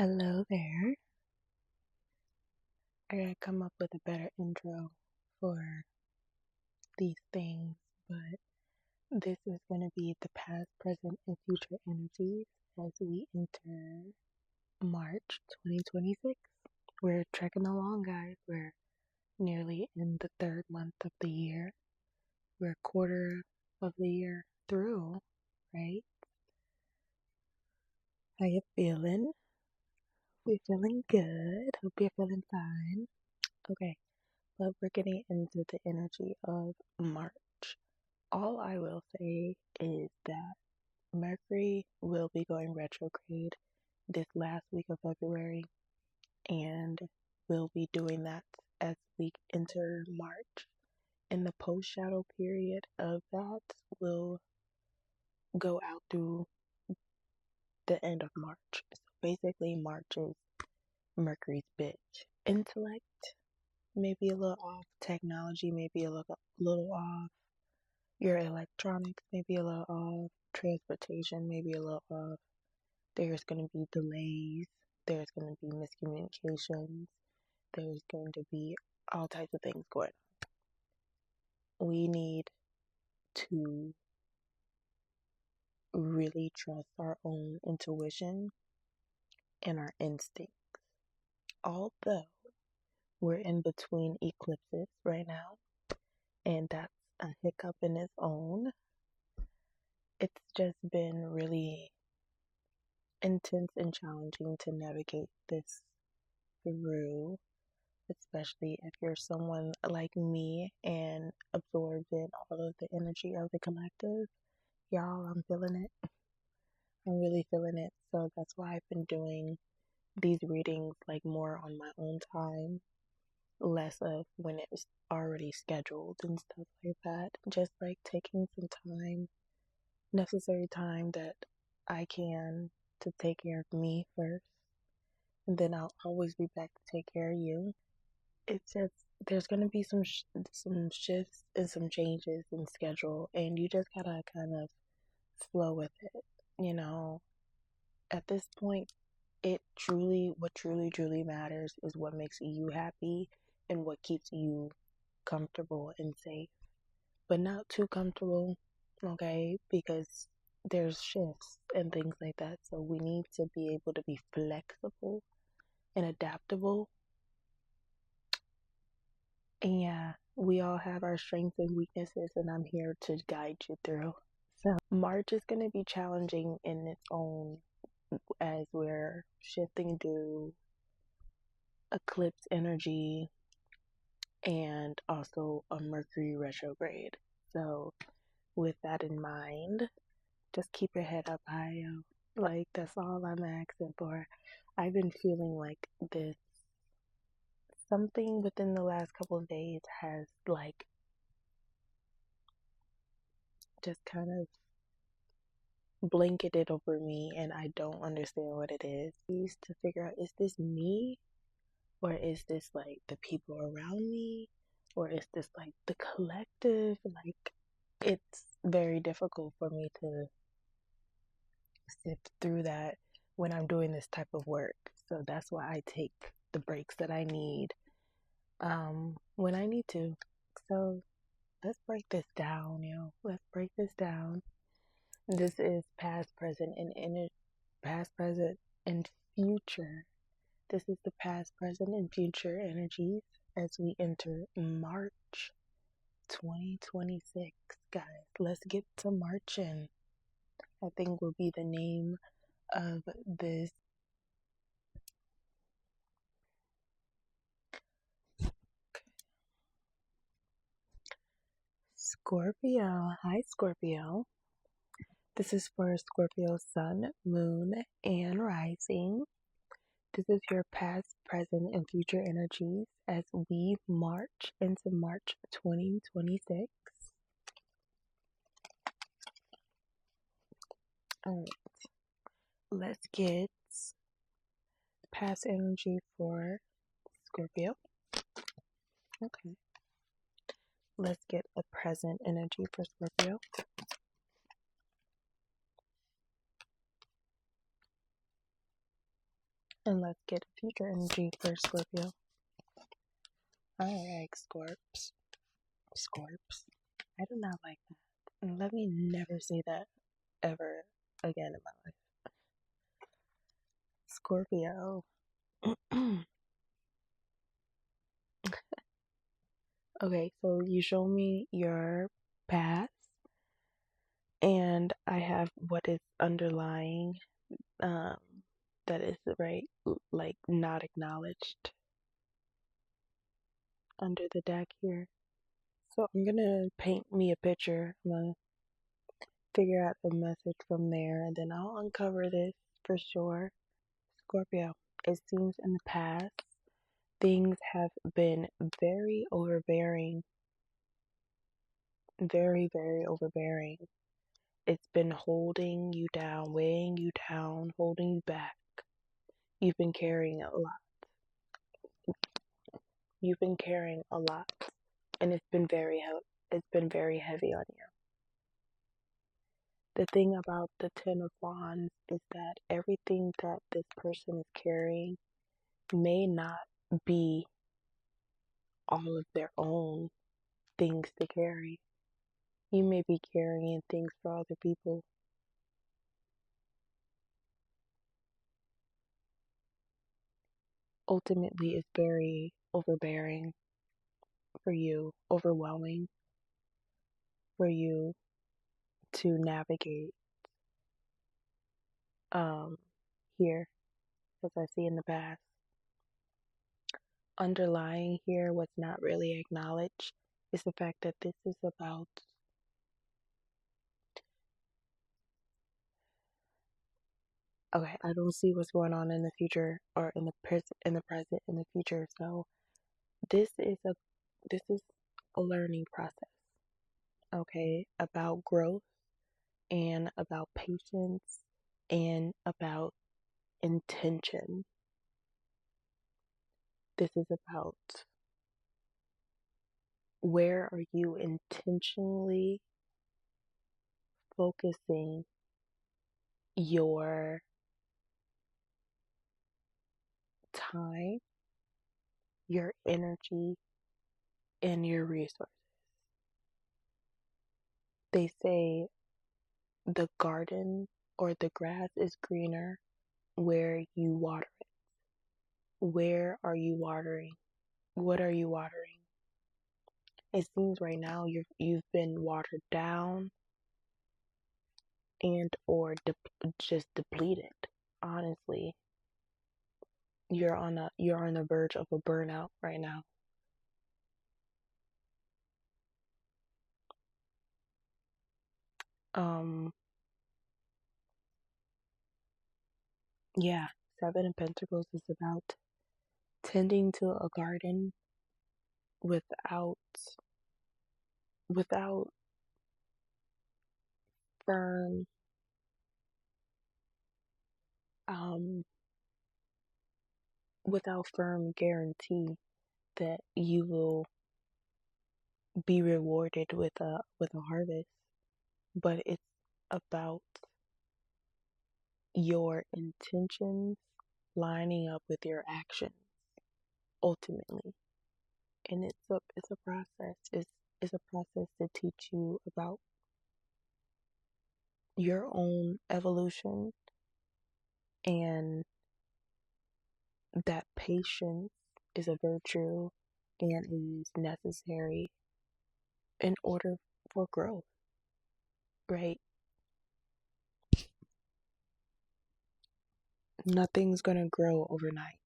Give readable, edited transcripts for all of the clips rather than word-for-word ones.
Hello there. I gotta come up with a better intro for these things, but this is gonna be the past, present, and future energies as we enter March 2026. We're trekking along, guys. We're nearly in the third month of the year. We're a quarter of the year through, right? How you feeling? We feeling good. Hope you're feeling fine. Okay. But we're getting into the energy of March. All I will say is that Mercury will be going retrograde this last week of February, and we'll be doing that as we enter March. And the post shadow period of that will go out through the end of March. So basically, March is Mercury's bitch. Intellect, maybe a little off. Technology, maybe a little off. Your electronics may be a little off, transportation may be a little off, there's going to be delays, there's going to be miscommunications, there's going to be all types of things going on. We need to really trust our own intuition and our instincts. Although we're in between eclipses right now, and that's a hiccup in its own, it's just been really intense and challenging to navigate this through, especially if you're someone like me and absorbed in all of the energy of the collective. Y'all, I'm feeling it. I'm really feeling it. So that's why I've been doing these readings like more on my own time, less of when it's already scheduled and stuff like that. Just like taking some time, necessary time that I can to take care of me first, and then I'll always be back to take care of you. It's just there's gonna be some shifts and some changes in schedule, and you just gotta kind of flow with it. You know, at this point, what truly matters is what makes you happy and what keeps you comfortable and safe, but not too comfortable, okay? Because there's shifts and things like that, so we need to be able to be flexible and adaptable. And yeah, we all have our strengths and weaknesses, and I'm here to guide you through. So, March is going to be challenging in its own as we're shifting to eclipse energy and also a Mercury retrograde. So, with that in mind, just keep your head up high, yo. Like, that's all I'm asking for. I've been feeling like this something within the last couple of days has like just kind of blanketed over me, and I don't understand what it is. I used to figure out, is this me, or is this like the people around me, or is this like the collective? Like, it's very difficult for me to sift through that when I'm doing this type of work. So that's why I take the breaks that I need when I need to. So let's break this down, yo. Let's break this down. This is past, present, and future. This is the past, present, and future energies as we enter March 2026. Guys, let's get to marching. I think will be the name of this. Scorpio. Hi, Scorpio. This is for Scorpio sun, moon, and rising. This is your past, present, and future energies as we march into March 2026. Alright, let's get past energy for Scorpio. Okay. Let's get a present energy for Scorpio. And let's get future energy for Scorpio. Alright, Scorps. Scorps. I do not like that. And let me never say that ever again in my life. Scorpio. Okay, so you show me your past, and I have what is underlying, um, that is right, like not acknowledged under the deck here. So I'm gonna paint me a picture. I'm gonna figure out a message from there, and then I'll uncover this for sure. Scorpio, it seems in the past things have been very overbearing, very overbearing. It's been holding you down, weighing you down, holding you back. You've been carrying a lot. You've been carrying a lot, and it's been very heavy on you. The thing about the Ten of Wands is that everything that this person is carrying may not be all of their own things to carry. You may be carrying things for other people. Ultimately, it's very overbearing for you, overwhelming for you to navigate here, as I see in the past. Underlying here, what's not really acknowledged, is the fact that this is about okay, I don't see what's going on in the future or in the present, in the future. So this is a this is a learning process, okay, about growth and about patience and about intention. This is about where are you intentionally focusing your time, your energy, and your resources. They say the garden or the grass is greener where you water it. Where are you watering? What are you watering? It seems right now you've been watered down and or just depleted. Honestly, you're on the verge of a burnout right now. Um, yeah, Seven of Pentacles is about tending to a garden without without firm um without firm guarantee that you will be rewarded with a harvest, but it's about your intentions lining up with your actions ultimately. And it's a process. It's a process to teach you about your own evolution, and that patience is a virtue and is necessary in order for growth, right? Nothing's gonna grow overnight.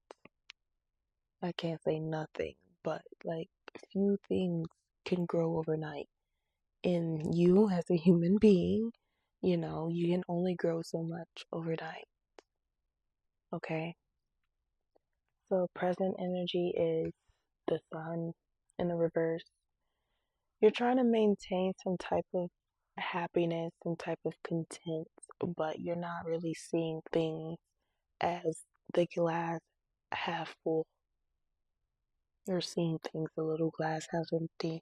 I can't say nothing, but like few things can grow overnight. And you, as a human being, you can only grow so much overnight. Okay? So, present energy is the sun in the reverse. You're trying to maintain some type of happiness, some type of content, but you're not really seeing things as the glass half full. You're seeing things a little glass half empty.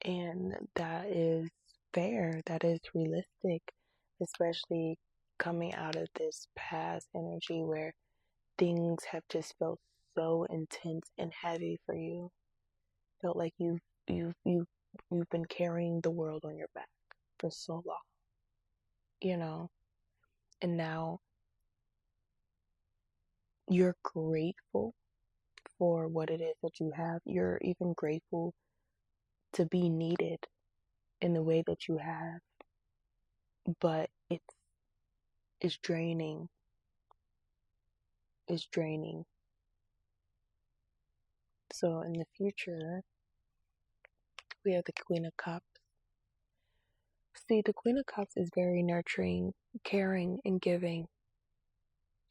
And that is fair, that is realistic, especially coming out of this past energy where things have just felt so intense and heavy for you. Felt like you've been carrying the world on your back for so long, you know, and now you're grateful for what it is that you have. You're even grateful to be needed in the way that you have, but it's draining. It's draining. So in the future, we have the Queen of Cups. See, the Queen of Cups is very nurturing, caring, and giving.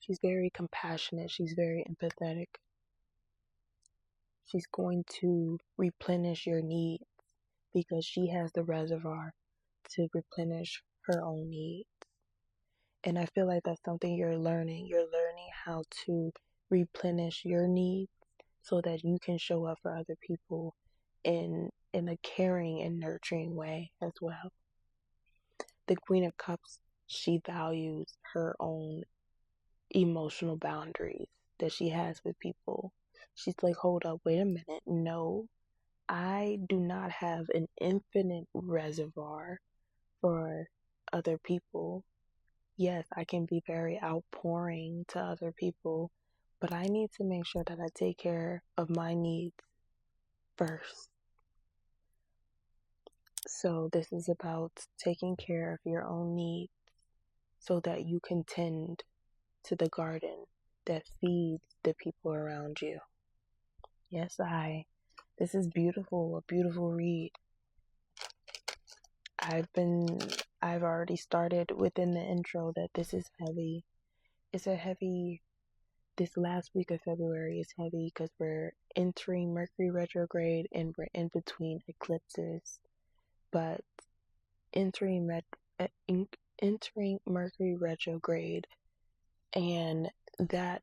She's very compassionate. She's very empathetic. She's going to replenish your needs because she has the reservoir to replenish her own needs. And I feel like that's something you're learning. You're learning how to replenish your needs so that you can show up for other people in a caring and nurturing way as well. The Queen of Cups, she values her own emotional boundaries that she has with people. She's like, hold up, wait a minute. No, I do not have an infinite reservoir for other people. Yes, I can be very outpouring to other people, but I need to make sure that I take care of my needs first. So this is about taking care of your own needs so that you can tend to the garden that feeds the people around you. Yes, this is beautiful, a beautiful read. I've already started within the intro that this is heavy. It's a heavy, this last week of February is heavy because we're entering Mercury retrograde and we're in between eclipses. But entering Mercury retrograde and that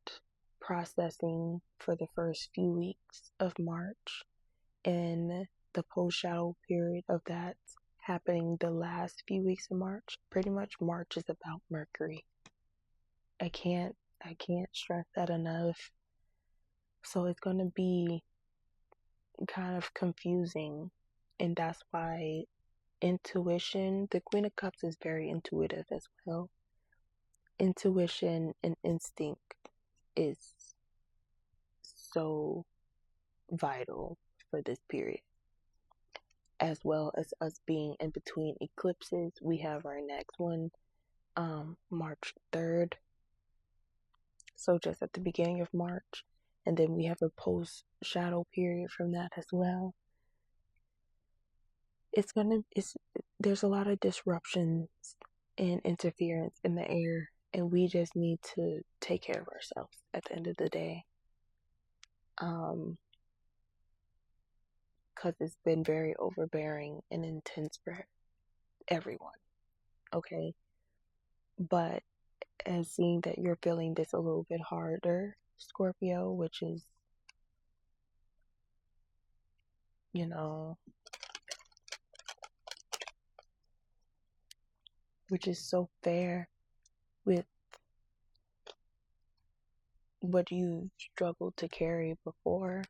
processing for the first few weeks of March and the post shadow period of that happening the last few weeks of March. Pretty much March is about Mercury. I can't stress that enough. So it's going to be kind of confusing, and that's why intuition, the Queen of Cups is very intuitive as well. Intuition and instinct is so vital for this period, as well as us being in between eclipses. We have our next one March 3rd, so just at the beginning of March, and then we have a post shadow period from that as well. There's a lot of disruptions and interference in the air, and we just need to take care of ourselves at the end of the day. Because it's been very overbearing and intense for everyone, okay? But as seeing that you're feeling this a little bit harder, Scorpio, which is, which is so fair with what you struggled to carry before.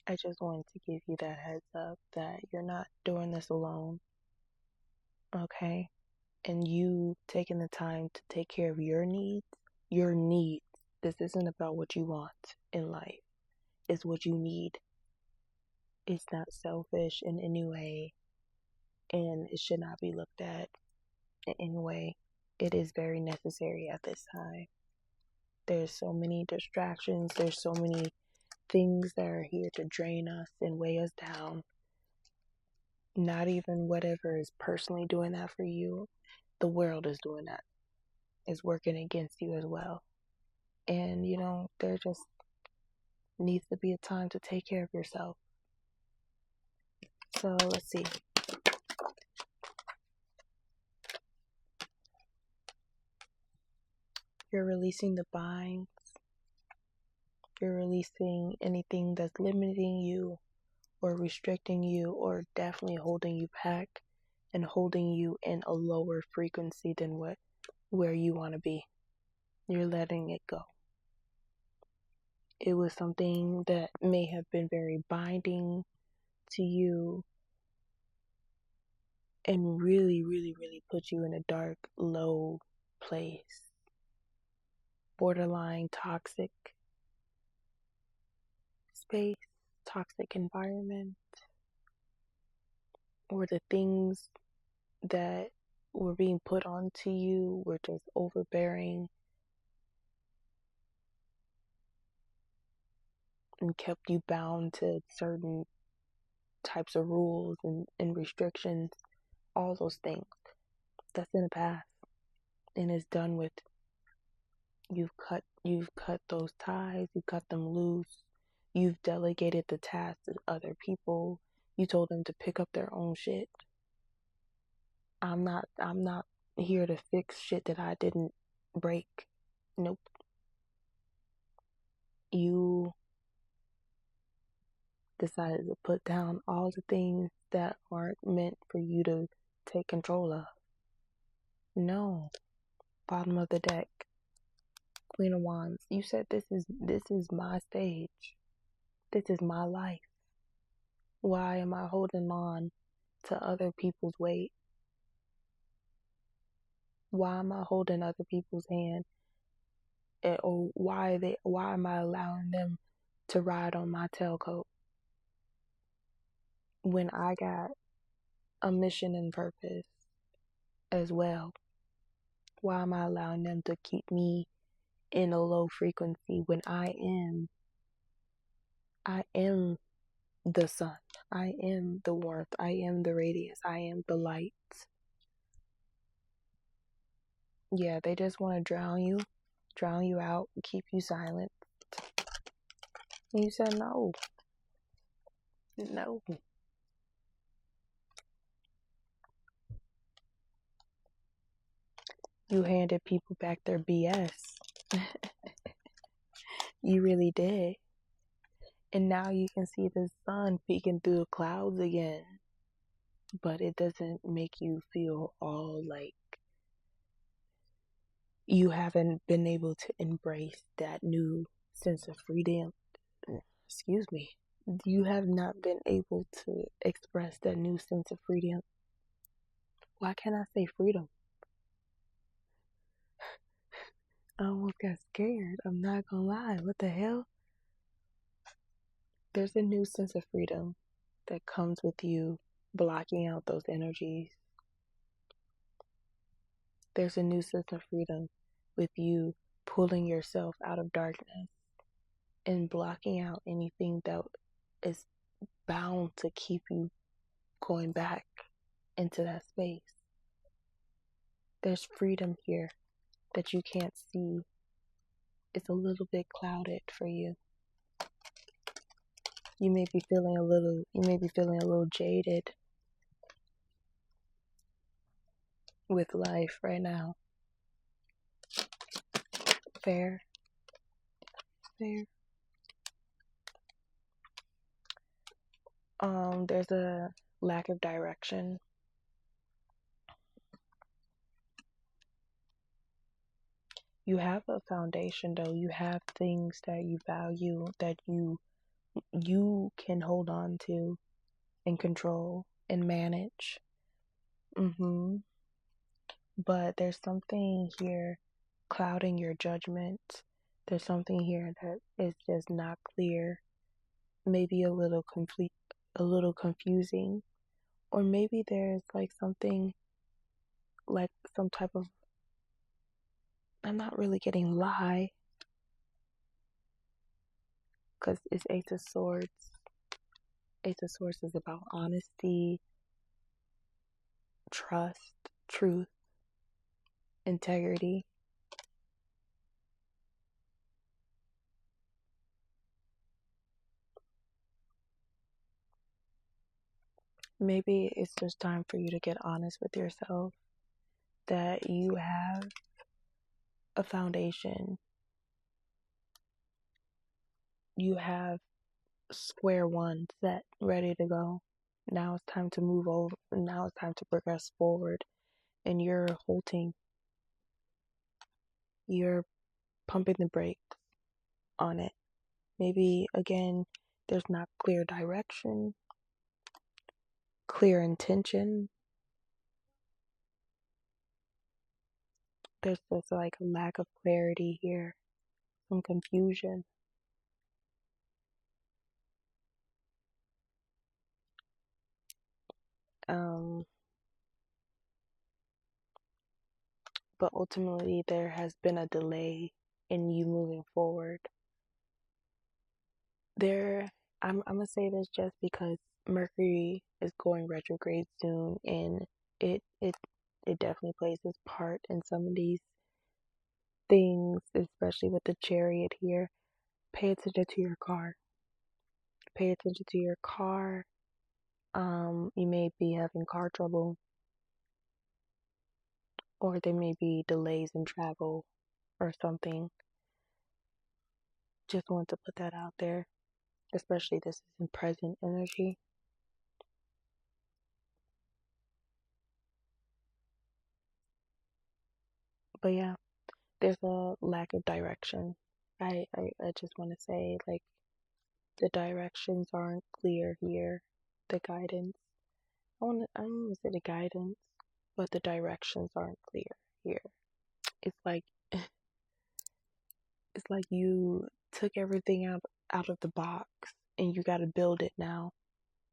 I just wanted to give you that heads up that you're not doing this alone, okay? And you taking the time to take care of your needs. This isn't about what you want in life. It's what you need. It's not selfish in any way, and it should not be looked at in any way. It is very necessary at this time. There's so many distractions. There's so many things that are here to drain us and weigh us down. Not even whatever is personally doing that for you. The world is doing that. It's working against you as well. And, there just needs to be a time to take care of yourself. So, let's see. You're releasing the binds. You're releasing anything that's limiting you or restricting you or definitely holding you back. and holding you in a lower frequency than where you want to be. You're letting it go. It was something that may have been very binding to you and really, really, really put you in a dark, low place. Borderline toxic space, toxic environment, or the things that were being put onto you were just overbearing and kept you bound to certain types of rules and restrictions, all those things. That's in the past and it's done with. You've cut those ties, you cut them loose, you've delegated the task to other people, you told them to pick up their own shit. I'm not here to fix shit that I didn't break. Nope. You decided to put down all the things that aren't meant for you to take control of. No. Bottom of the deck. Queen of Wands. You said this is my stage. This is my life. Why am I holding on to other people's weight? Why am I holding other people's hand? Or why am I allowing them to ride on my tailcoat when I got a mission and purpose as well? Why am I allowing them to keep me in a low frequency when I am the sun. I am the warmth. I am the radiance. I am the light. Yeah, they just want to drown you out, keep you silent. And you said no. No. You handed people back their BS. You really did. And now you can see the sun peeking through the clouds again. But it doesn't make you feel all like you haven't been able to embrace that new sense of freedom. Excuse me. You have not been able to express that new sense of freedom. Why can't I say freedom? I almost got scared. I'm not gonna lie. What the hell? There's a new sense of freedom that comes with you blocking out those energies. There's a new sense of freedom with you pulling yourself out of darkness and blocking out anything that is bound to keep you going back into that space. There's freedom here that you can't see. It's a little bit clouded for you. You may be feeling a little jaded with life right now. Fair. There's a lack of direction. You have a foundation though. You have things that you value that you can hold on to and control and manage. But there's something here clouding your judgment. There's something here that is just not clear. Maybe a little confusing. Or maybe there's like something like some type of, I'm not really getting lie, because it's Ace of Swords. Ace of Swords is about honesty, trust, truth, integrity. Maybe it's just time for you to get honest with yourself that you have a foundation. You have square one set, ready to go. Now it's time to move over. Now it's time to progress forward. And you're halting. You're pumping the brakes on it. Maybe, again, there's not clear direction, clear intention. There's just like a lack of clarity here, some confusion. But ultimately there has been a delay in you moving forward. I'm gonna say this just because Mercury is going retrograde soon, and it definitely plays its part in some of these things, especially with the Chariot here. Pay attention to your car. Pay attention to your car. You may be having car trouble, or there may be delays in travel or something. Just want to put that out there, especially this is in present energy. But yeah, there's a lack of direction. I just want to say, like, the directions aren't clear here. The guidance. I don't want to say the guidance, but the directions aren't clear here. It's like it's like you took everything out of the box and you got to build it now.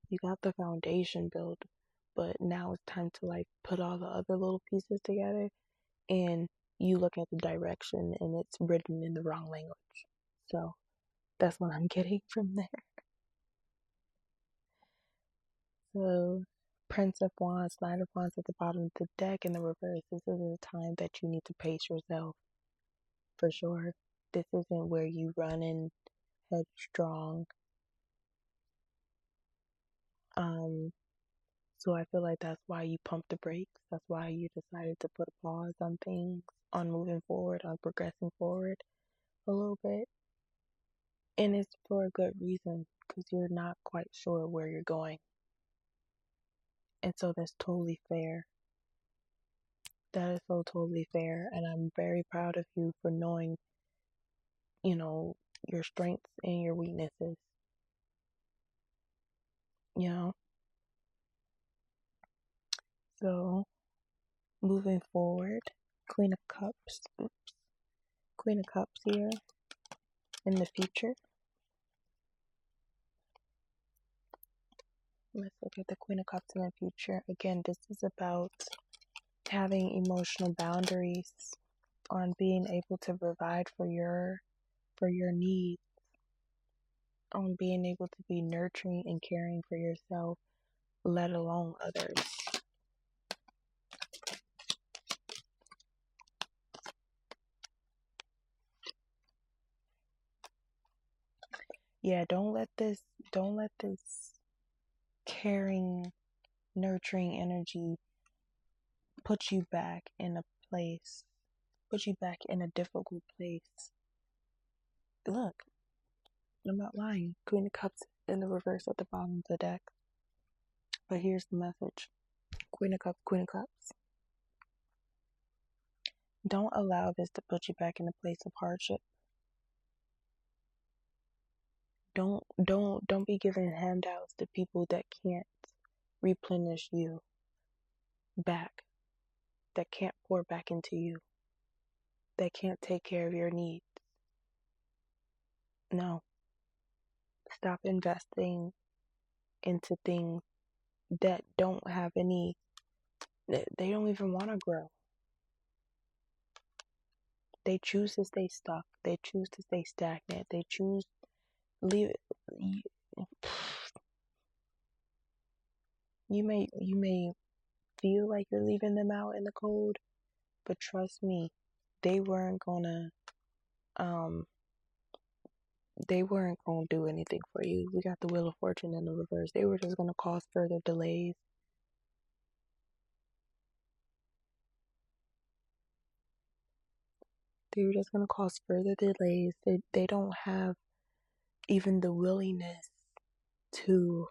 You got the foundation built, but now it's time to like put all the other little pieces together, and you look at the direction and it's written in the wrong language. So that's what I'm getting from there. So Prince of Wands, Knight of Wands at the bottom of the deck in the reverse. This is a time that you need to pace yourself for sure. This isn't where you run in headstrong. So I feel like that's why you pump the brakes. That's why you decided to put a pause on things, on moving forward, on progressing forward a little bit. And it's for a good reason, because you're not quite sure where you're going. And so that's totally fair. That is so totally fair. And I'm very proud of you for knowing, your strengths and your weaknesses. You know? So moving forward, Queen of Cups. Oops. Queen of Cups here in the future. Let's look at the Queen of Cups in the future. Again, this is about having emotional boundaries, on being able to provide for your needs, on being able to be nurturing and caring for yourself, let alone others. Yeah, don't let this caring, nurturing energy put you back in a place, put you back in a difficult place. Look, I'm not lying. Queen of Cups in the reverse at the bottom of the deck. But here's the message. Queen of Cups, Queen of Cups. Don't allow this to put you back in a place of hardship. Don't be giving handouts to people that can't replenish you back, that can't pour back into you, that can't take care of your needs. No. Stop investing into things that don't have any, they don't even want to grow. They choose to stay stuck. They choose to stay stagnant. They choose leave it. You may feel like you're leaving them out in the cold, but trust me, they weren't gonna they weren't gonna do anything for you. We got the Wheel of Fortune in the reverse. They were just gonna cause further delays. They were just gonna cause further delays. They don't have even the willingness to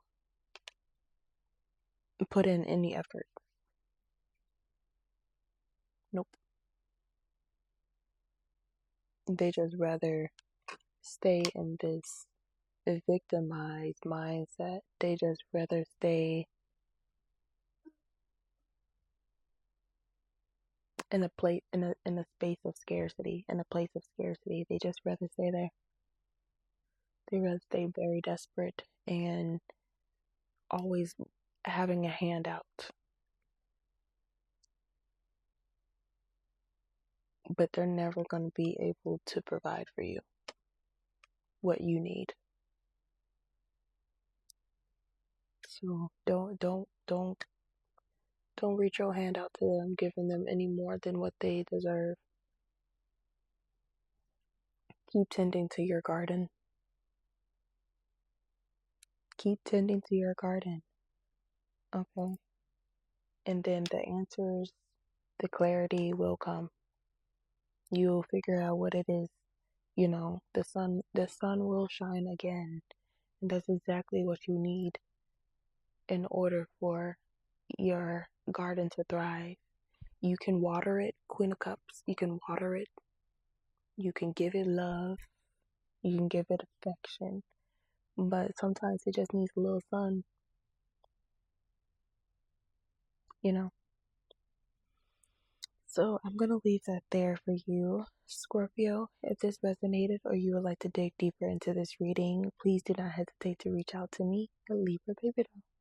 put in any effort. Nope. They just rather stay in this victimized mindset. They just rather stay in a place in a space of scarcity, in a place of scarcity. They just rather stay there. They rather stay very desperate and always having a handout. But they're never going to be able to provide for you what you need. So don't reach your hand out to them, giving them any more than what they deserve. Keep tending to your garden. Keep tending to your garden. Okay. And then the answers, the clarity will come. You'll figure out what it is. You know, the sun will shine again. And that's exactly what you need in order for your garden to thrive. You can water it, Queen of Cups. You can water it. You can give it love. You can give it affection. But sometimes it just needs a little sun. You know? So I'm going to leave that there for you, Scorpio. If this resonated or you would like to dig deeper into this reading, please do not hesitate to reach out to me at Libra Baby Doll.